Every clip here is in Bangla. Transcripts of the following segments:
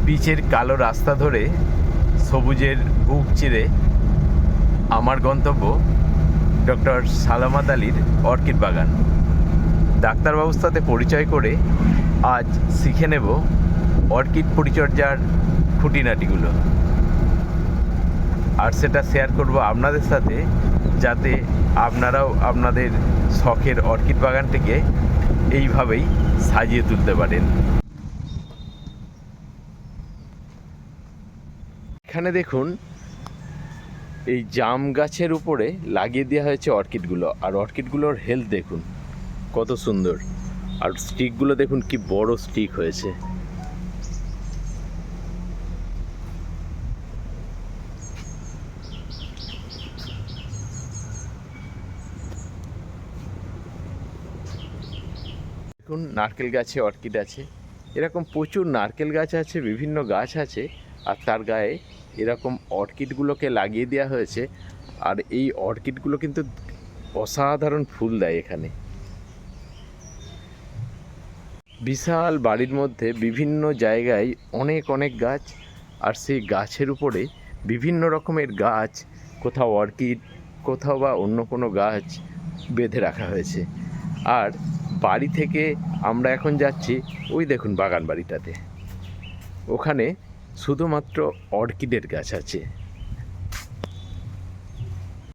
পিচের কালো রাস্তা ধরে সবুজের বুক চিরে আমার গন্তব্য ডক্টর সালামত আলীর অর্কিড বাগান। ডাক্তারবাবুর সাথে পরিচয় করে আজ শিখে নেব অর্কিড পরিচর্যার খুঁটিনাটিগুলো, আর সেটা শেয়ার করব আপনাদের সাথে, যাতে আপনারাও আপনাদের শখের অর্কিড বাগানটিকে এইভাবেই সাজিয়ে তুলতে পারেন। এখানে দেখুন, এই জাম গাছের উপরে লাগিয়ে দেওয়া হয়েছে অর্কিডগুলো, আর অর্কিডগুলোর হেলথ দেখুন কত সুন্দর, আর স্টিকগুলো দেখুন কি বড় স্টিক হয়েছে। দেখুন, নারকেল গাছে অর্কিড আছে, এরকম প্রচুর নারকেল গাছ আছে, বিভিন্ন গাছ আছে, আর তার গায়ে এরকম অর্কিডগুলোকে লাগিয়ে দেওয়া হয়েছে। আর এই অর্কিডগুলো কিন্তু অসাধারণ ফুল দেয়। এখানে বিশাল বাড়ির মধ্যে বিভিন্ন জায়গায় অনেক অনেক গাছ, আর সেই গাছের উপরে বিভিন্ন রকমের গাছ, কোথাও অর্কিড, কোথাও বা অন্য কোনো গাছ বেঁধে রাখা হয়েছে। আর বাড়ি থেকে আমরা এখন যাচ্ছি ওই দেখুন বাগান বাড়িটাতে, ওখানে শুধুমাত্র অর্কিডের গাছ আছে।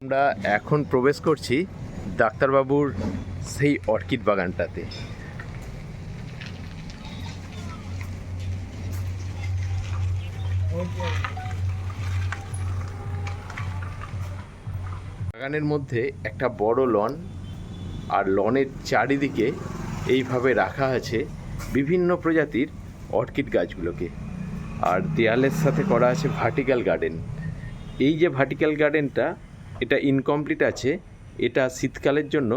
আমরা এখন প্রবেশ করছি ডাক্তারবাবুর সেই অর্কিড বাগানটাতে। বাগানের মধ্যে একটা বড় লন, আর লনের চারিদিকে এইভাবে রাখা আছে বিভিন্ন প্রজাতির অর্কিড গাছগুলোকে, আর দেয়ালের সাথে করা আছে ভার্টিক্যাল গার্ডেন। এই যে ভার্টিক্যাল গার্ডেনটা, এটা ইনকমপ্লিট আছে, এটা শীতকালের জন্য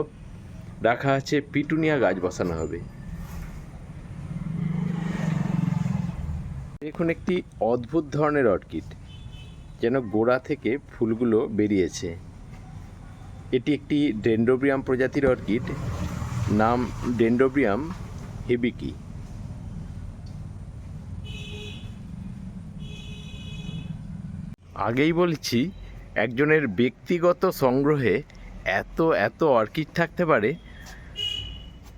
রাখা আছে, পিটুনিয়া গাছ বসানো হবে। দেখুন, একটি অদ্ভুত ধরনের অর্কিড, যেন গোড়া থেকে ফুলগুলো বেরিয়েছে। এটি একটি ডেনড্রোবিয়াম প্রজাতির অর্কিড, নাম ডেনড্রোবিয়াম হিবিকি। আগেই বলছি, একজনের ব্যক্তিগত সংগ্রহে এত এত অর্কিড থাকতে পারে।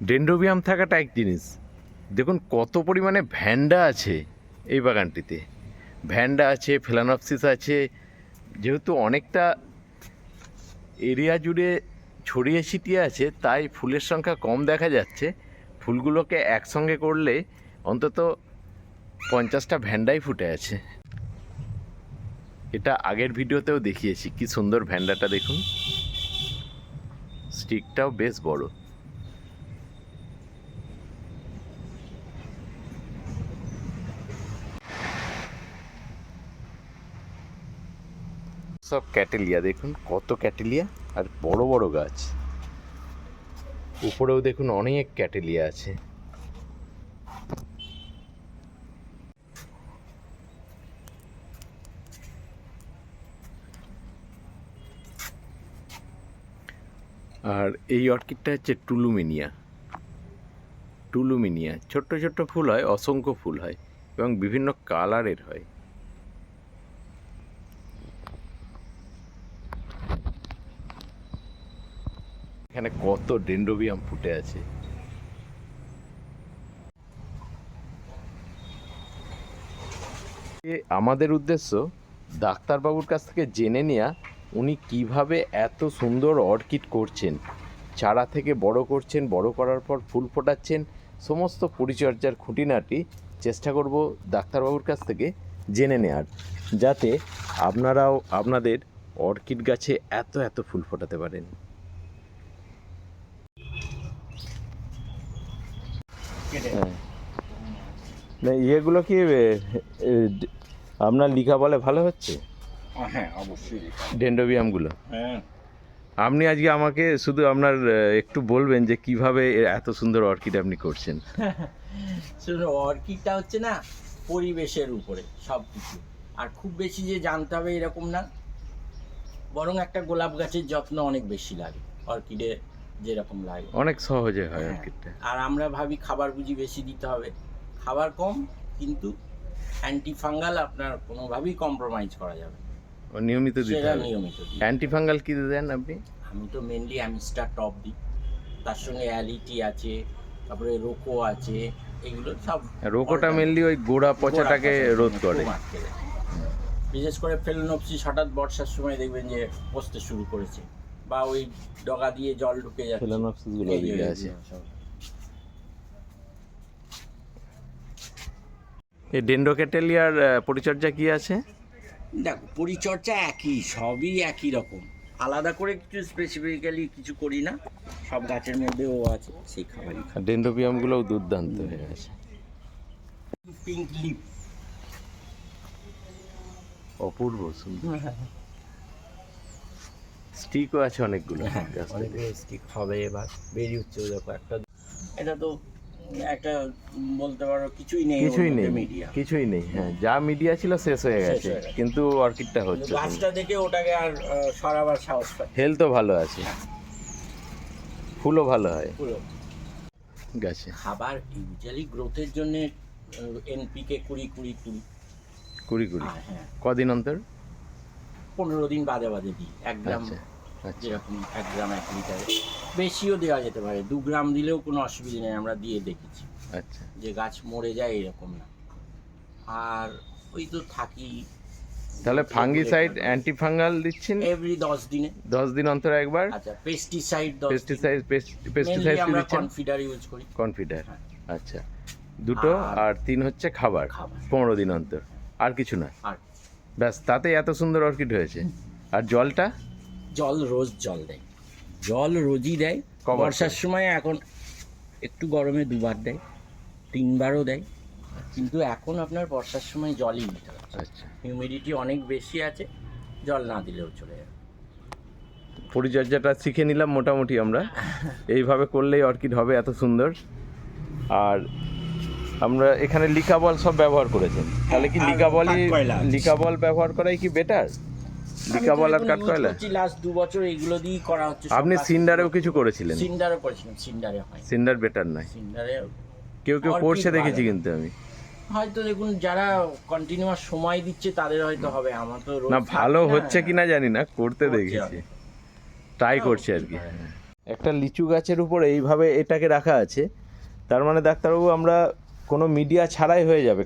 ডেনড্রোবিয়াম থাকাটা এক জিনিস, দেখুন কত পরিমাণে ভ্যান্ডা আছে এই বাগানটিতে। ভ্যান্ডা আছে, ফেলানপসিস আছে। যেহেতু অনেকটা এরিয়া জুড়ে ছড়িয়ে ছিটিয়ে আছে, তাই ফুলের সংখ্যা কম দেখা যাচ্ছে। ফুলগুলোকে একসঙ্গে করলে অন্তত 50টা ভ্যান্ডাই ফুটে আছে। এটা আগের ভিডিওতেও দেখিয়েছি, কি সুন্দর ভ্যান্ডাটা দেখুন, স্টিকটাও বেশ বড়। সব ক্যাটেলিয়া, দেখুন কত ক্যাটেলিয়া, আর বড় বড় গাছ। উপরেও দেখুন অনেক ক্যাটেলিয়া আছে। আর এই অর্কিডটা হচ্ছে টুলুমিনিয়া। টুলুমিনিয়া ছোট্ট ছোট্ট ফুল হয়, অসংখ্য ফুল হয়, এবং বিভিন্ন কালারের হয়। এখানে কত ডেনড্রোবিয়াম ফুটে আছে। আমাদের উদ্দেশ্য ডাক্তারবাবুর কাছ থেকে জেনে নেওয়া, উনি কিভাবে এত সুন্দর অর্কিড করছেন, চারা থেকে বড় করছেন, বড় করার পর ফুল ফোটাচ্ছেন, সমস্ত পরিচর্যার খুঁটিনাটি চেষ্টা করব ডাক্তারবাবুর কাছ থেকে জেনে নেওয়ার, যাতে আপনারাও আপনাদের অর্কিড গাছে এত এত ফুল ফোটাতে পারেন। না, ইয়েগুলো কি আপনার লিখা বলে ভালো হচ্ছে? হ্যাঁ, অবশ্যই ডেনড্রোবিয়ামগুলো। হ্যাঁ, আপনি আজকে আমাকে শুধু আপনার একটু বলবেন যে কিভাবে এত সুন্দর অর্কিড আপনি করছেন। শুধু অর্কিডটা হচ্ছে না, পরিবেশের উপরে সব কিছু। আর খুব বেশি যে জানতে হবে এরকম না, বরং একটা গোলাপ গাছের যত্ন অনেক বেশি লাগে অর্কিডে যেরকম লাগে, অনেক সহজে হয় হ্যাঁ। অর্কিডটা। আর আমরা ভাবি খাবার বুঝি বেশি দিতে হবে, খাবার কম, কিন্তু অ্যান্টি ফাঙ্গাল আপনার কোনোভাবেই কম্প্রোমাইজ করা যাবে না। নিয়মিত দিতে সেটা হবে। নিয়মিত দিই। অ্যান্টি ফাঙ্গাল কি দেন আপনি? আমি তো মেনলি অ্যামিস্টার টপ দিই, তার সঙ্গে অ্যালিটি আছে, তারপরে রোকো আছে, এগুলো সব। রোকোটা মেনলি ওই গোড়া পচাটাকে রোধ করে। খুব আটকে দেয়। বিশেষ করে ফেলোনপসিস হঠাৎ বর্ষার সময় দেখবেন যে পচতে শুরু করেছে, বা ওই ডগা দিয়ে জল ঢুকে যাচ্ছে। ফেলোনপসিস গুলো এই যে দিকে এই আছে। যে সব। এই ডেন্ড্রোকেটেলিয়ার পরিচর্যা কি আছে? দেখো, পরিচর্যা একই, সবই একই রকম, আলাদা করে কিছু স্পেসিফিক্যালি কিছু করি না, সব গাছের মধ্যেও আছে সেই খাবারই। ডেন্ড্রোবিয়াম গুলোও দুর্দান্ত হয়ে গেছে। পিঙ্ক লিপ অপূর্ব সুন্দর। স্টিকও আছে অনেকগুলো গাছ থেকে। অনেকগুলো স্টিক হবে, এবার বেরিয়ে উঠছে। দেখো একটা, এটা তো একটা বলতে পারো কিছুই নেই, কিছুই নেই, মিডিয়া কিছুই নেই। হ্যাঁ, যা মিডিয়া ছিল শেষ হয়ে শেষ গেছে, হয়ে গেছে। কিন্তু অর্কিডটা হচ্ছে। গাছটা দেখে ওটাকে আর সরাবার সাহস পায়। হেলথও ভালো আছে, ফুলও ভালো হয় পুরো গাছে। খাবার ইউজুয়ালি গ্রোথের জন্য এনপিকে 20-20-20 কুড়ি হ্যাঁ, কদিন অন্তর? 15 দিন বাদে বাদে দিই 1 গ্রাম, আচ্ছা আচ্ছা যেরকম 1 গ্রাম 1 লিটারে। বেশিও দেওয়া যেতে পারে, 2 গ্রাম দিলেও কোনো অসুবিধা নেই, আমরা দিয়ে দেখেছি আচ্ছা। যে গাছ মরে যায় এরকম না। আর ওই তো থাকি। তাহলে ফাঙ্গিসাইড অ্যান্টি ফাঙ্গাল দিচ্ছেন এভরি 10 দিনে। 10 দিন অন্তর একবার। আচ্ছা, পেস্টিসাইড 10 পেস্টিসাইড মেনলি আমরা দিচ্ছেন? কনফিডার ইউজ করি। কনফিডার, হ্যাঁ। আচ্ছা। দুটো, আর 3 হচ্ছে খাবার। 15 দিন অন্তর, আর কিছু না। আর ব্যাস, তাতে এত সুন্দর অর্কিড হয়েছে। আর জলটা? জল রোজ জল দেয়, জল রোজই দেয়। কবার? বর্ষার সময় এখন একটু গরমে 2 বার দেয়, 3 বারও দেয়, কিন্তু এখন আপনার বর্ষার সময় জলই দিতে হচ্ছে। আচ্ছা। হিউমিডিটি অনেক বেশি আছে, জল না দিলেও চলে যাবে। পরিচর্যাটা শিখে নিলাম মোটামুটি আমরা। এইভাবে করলেই অর্কিড হবে এত সুন্দর। আর আমরা এখানে লিকাবল সব ব্যবহার করেছেন, তাহলে কি আর লিকাবলই, কাঠকয়লা আছে। লিকাবল ব্যবহার করাই কি বেটার? লিকাবল আর কাঠকয়লা? লাস্ট 2 বছর এইগুলো দিয়েই করা হচ্ছে। আপনি সিন্ডারেও কিছু করেছিলেন? সিন্ডারও করেছিলাম, সিন্ডারে হয়। সিন্ডার বেটার নয়, সিন্ডারে কেউ Orchid করছে ভালো। দেখেছি কিন্তু আমি। হয়তো দেখুন, যারা কন্টিনিউয়াস সময় দিচ্ছে তাদের হয়তো হবে, আমার তো রোজ না, ভালো থাকি না। হচ্ছে কিনা জানি না, করতে করছে দেখেছি, আমি। ট্রাই করছি আর কি। একটা লিচু গাছের উপরে এইভাবে এটাকে রাখা আছে, তার মানে ডাক্তারবাবু আমরা কোনো মিডিয়া ছাড়াই হয়ে যাবে,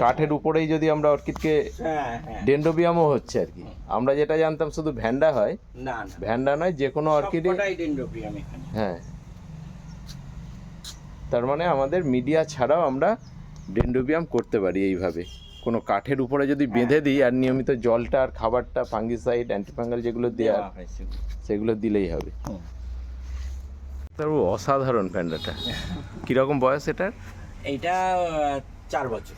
কাঠের উপরেই যদি আমরা অর্কিডকে। হ্যাঁ হ্যাঁ, ডেন্ড্রোবিয়ামও হচ্ছে আর কি। আমরা যেটা জানতাম শুধু ভ্যান্ডা হয়, না না, ভ্যান্ডা নয়, যে কোনো অর্কিডে। সবকটাই ডেন্ড্রোবিয়াম এখানে। হ্যাঁ, তার মানে আমাদের মিডিয়া ছাড়াও আমরা ডেন্ড্রোবিয়াম করতে পারি এইভাবে। কোনো কাঠের উপরে যদি বেঁধে দিই, আর নিয়মিত জলটা আর খাবারটা, ফাঙ্গিসাইড অ্যান্টিফাঙ্গাল যেগুলো দেওয়া, দেওয়া হয়েছে। সেগুলো দিলেই হবে। হুম। তার অসাধারণ ভ্যান্ডাটা। কীরকম বয়স এটার? এইটা 4 বছর।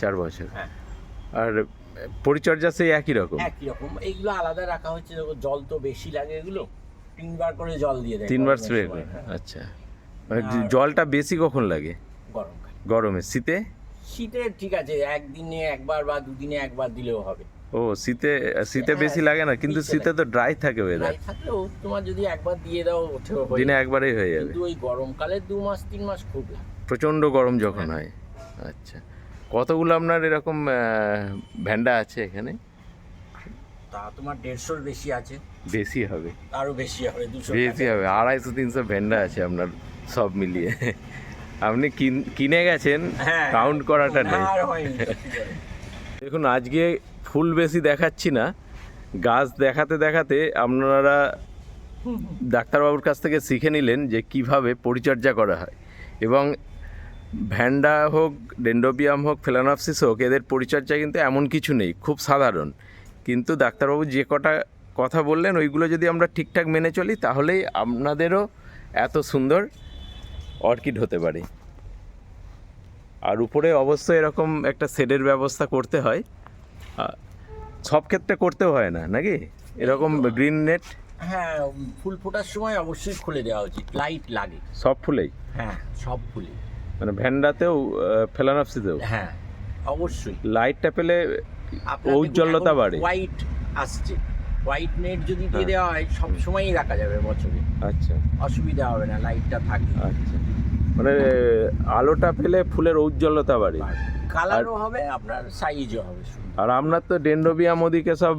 4 বছর। হ্যাঁ, আর পরিচর্যা সেই একই রকম? একই রকম। এইগুলো আলাদা রাখা হচ্ছে, দেখো জল তো বেশি লাগে, এগুলো 3 বার করে জল দিয়ে দেয়। 3 বার গরমের স্প্রে সময়, করে? হ্যাঁ। আচ্ছা। মানে আর- জলটা বেশি কখন লাগে? গরমকালে। গরমে? শীতে? শীতে ঠিক আছে, একদিনে একবার বা দুদিনে একবার দিলেও হবে। ও, শীতে হ্যাঁ, বেশি লাগে না, কিন্তু নিচে শীতে তো ড্রাই থাকে ওয়েদার, তাই থাকলেও তোমার যদি একবার দিয়ে দাও ওঠেও হয়ে দিনে যাবে। একবারেই হয়ে যাবে। কিন্তু ওই গরমকালে 2 মাস 3 মাস খুব লাগে। প্রচণ্ড গরম যখন হয়। আচ্ছা, কতগুলো আপনার এরকম ভ্যান্ডা আছে এখানে? তা তোমার 150-র বেশি আছে, বেশি হবে, আরো বেশি হবে, 200 বেশি হবে। 250-300 ভ্যান্ডা আছে আপনার সব মিলিয়ে। আপনি কিনে গেছেন, হ্যাঁ, কাউন্ট করাটা নেই। আর হয়নি সত্যি করে। দেখুন, আজকে ফুল বেশি দেখাচ্ছি না, গাছ দেখাতে দেখাতে আপনারা ডাক্তারবাবুর কাছ থেকে শিখে নিলেন যে কিভাবে পরিচর্যা করা হয়। এবং ভ্যান্ডা হোক, ডেন্ড্রোবিয়াম হোক, ফেলানপসিস হোক, এদের পরিচর্যা কিন্তু এমন কিছু নেই, খুব সাধারণ। কিন্তু ডাক্তারবাবু যে কটা কথা বললেন, ওইগুলো যদি আমরা ঠিকঠাক মেনে চলি, তাহলেই আপনাদেরও এত সুন্দর অর্কিড হতে পারে। আর উপরে অবশ্যই এরকম একটা শেডের ব্যবস্থা করতে হয়, সব ক্ষেত্রে করতেও হয় না নাকি? এরকম গ্রিন নেট হ্যাঁ, ফুল ফোটার সময় অবশ্যই খুলে দেওয়া উচিত, লাইট লাগে সব ফুলেই, হ্যাঁ সব ফুলে, মানে ভ্যান্ডাতেও ফেলানপসিসেও হ্যাঁ অবশ্যই। লাইটটা পেলে ঔজ্জ্বল্যতা বাড়ে। হোয়াইট আসছে, হোয়াইট নেট যদি দিয়ে হ্যাঁ। দেওয়া হয় সব সময়ই রাখা যাবে বছরে, আচ্ছা অসুবিধা হবে না, লাইটটা থাকবে। আচ্ছা, মানে আলোটা পেলে ফুলের ঔজ্জ্বল্যতা বাড়ে। কালারও হবে, আপনার সাইজও হবে সুন্দর। আর আপনার তো ডেন্ড্রোবিয়াম ওদিকে সব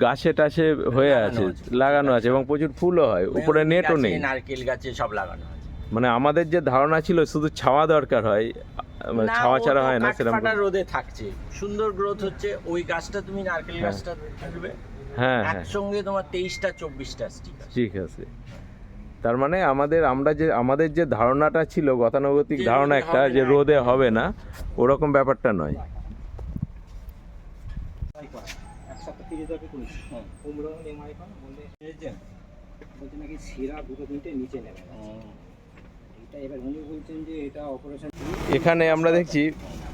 গাছে টাছে হয়ে আছে, লাগানো আছে এবং প্রচুর ফুলও হয়, উপরে নেটও গাছে, নেই। নারকেল গাছে সব লাগানো আছে। মানে আমাদের যে ধারণা ছিল শুধু ছাওয়া দরকার হয়, মানে না, ছাওয়া ও ছাড়া তো হয় না কাঠ সেরকম। ফাটা রোদে থাকছে, সুন্দর গ্রোথ হচ্ছে। ওই গাছটা তুমি নারকেল গাছটা থাকবে, হ্যাঁ হ্যাঁ একসঙ্গে তোমার 23টা 24টা স্টিক আছে। ঠিক আছে। তার মানে আমাদের যে ধারণাটা ছিল গতানুগতিক যে ধারণা রোদে একটা, হবে যে না, রোদে হবে না, ওরকম ব্যাপারটা নয়। এক সপ্তাহ তিরিশ টাকা করেছি কুমড়ো এমআই বললে বলছে নাকি শিরা দুটো তিনটে নিচে নেবে এটা। এবার উনি বলছেন যে এটা অপারেশন। এখানে আমরা দেখছি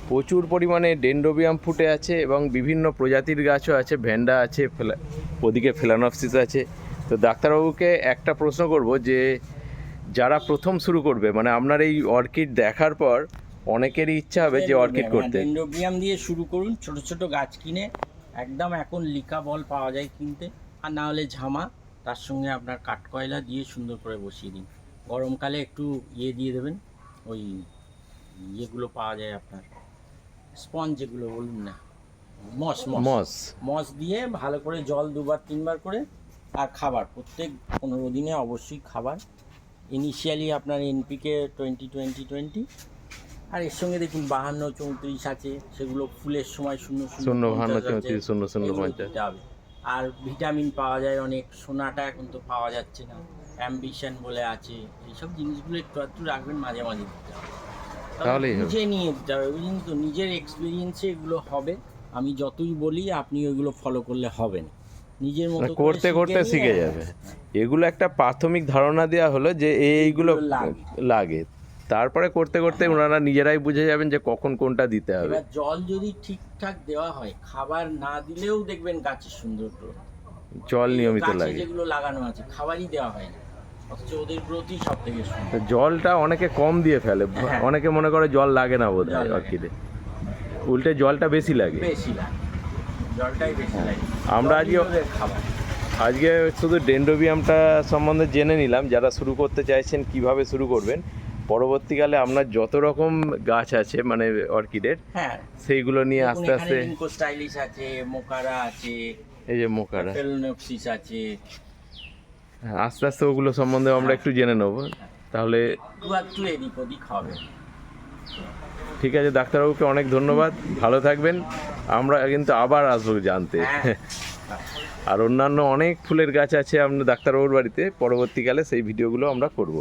প্রচুর পরিমাণে ডেন্ড্রোবিয়াম ফুটে আছে এবং বিভিন্ন প্রজাতির গাছও আছে, ভ্যান্ডা আছে, ওদিকে ফেলানপসিস আছে। তো ডাক্তারবাবুকে একটা প্রশ্ন করব, যে যারা প্রথম শুরু করবে, মানে আপনার এই অর্কিড দেখার পর অনেকেরই ইচ্ছা হবে যে অর্কিড করতে, ডেন্ড্রোবিয়াম দিয়ে শুরু করুন, ছোট ছোট গাছ কিনে। একদম এখন লিকা বল পাওয়া যায় কিনতে, আর না হলে ঝামা, তার সঙ্গে আপনার কাঠকয়লা দিয়ে সুন্দর করে বসিয়ে দিন। গরমকালে একটু ইয়ে দিয়ে দেবেন, ওই ইয়েগুলো পাওয়া যায় আপনার, স্পঞ্জ যেগুলো বলুন না, মস মস। মস দিয়ে ভালো করে জল 2-3 বার করে, আর খাবার প্রত্যেক 15 দিনে অবশ্যই খাবার। ইনিশিয়ালি আপনার এনপিকে 20-20-20, আর এর সঙ্গে দেখুন 52-34 আছে, সেগুলো ফুলের সময় 0-0-50 হবে। আর ভিটামিন পাওয়া যায় অনেক, সোনাটা এখন তো পাওয়া যাচ্ছে না, অ্যাম্বিশন বলে আছে, এইসব জিনিসগুলো একটু একটু রাখবেন, মাঝে মাঝে দিতে হবে, তাহলেই হবে। বুঝে নিয়ে দিতে হবে, বুঝলেন তো। নিজের এক্সপিরিয়েন্সে এগুলো হবে, আমি যতই বলি আপনি ওইগুলো ফলো করলে হবে না, নিজের মতো করে করতে করতে শিখে নিয়ে- যাবে। এগুলো একটা প্রাথমিক ধারণা দেওয়া হলো যে এইগুলো লাগে। লাগে, তারপরে করতে করতে ওনারা নিজেরাই বুঝে যাবেন যে কখন কোনটা দিতে হবে। এবার জল যদি ঠিকঠাক দেওয়া হয়, খাবার না দিলেও দেখবেন গাছের সুন্দর গ্রোথ। জল নিয়মিত গাছে লাগে। যেগুলো লাগানো আছে খাবারই দেওয়া হয় না, অথচ ওদের গ্রোথই সব থেকে তো সুন্দর। জলটা অনেকে কম দিয়ে ফেলে, হ্যাঁ। অনেকে মনে করে জল লাগে না বোধ জল হয় লাগে। অর্কিডে, উল্টে জলটা বেশি লাগে। বেশি লাগে, জলটাই বেশি লাগে। আমরা জলই আজকে- ওদের খাবার। আজকে শুধু ডেন্ড্রোবিয়ামটা সম্বন্ধে জেনে নিলাম, যারা শুরু করতে চাইছেন কিভাবে শুরু করবেন। পরবর্তীকালে আপনার যত রকম গাছ আছে মানে অর্কিডের, হ্যাঁ, সেইগুলো নিয়ে দেখুন আস্তে আস্তে, এখানে লিঙ্কো স্টাইলিশ আছে, মোকারা আছে, এই যে মোকারা, ফেলোনেপসিস আছে, আস্তে আস্তে ওগুলো সম্বন্ধে আমরা একটু জেনে নেবো। তাহলে একটু এদিক ওদিক হবে। ঠিক আছে, ডাক্তারবাবুকে অনেক ধন্যবাদ, ভালো থাকবেন। আমরা কিন্তু আবার আসবো জানতে। হ্যাঁ। আর অন্যান্য অনেক ফুলের গাছ আছে আপনার ডাক্তারবাবুর বাড়িতে, পরবর্তীকালে সেই ভিডিওগুলো আমরা করব।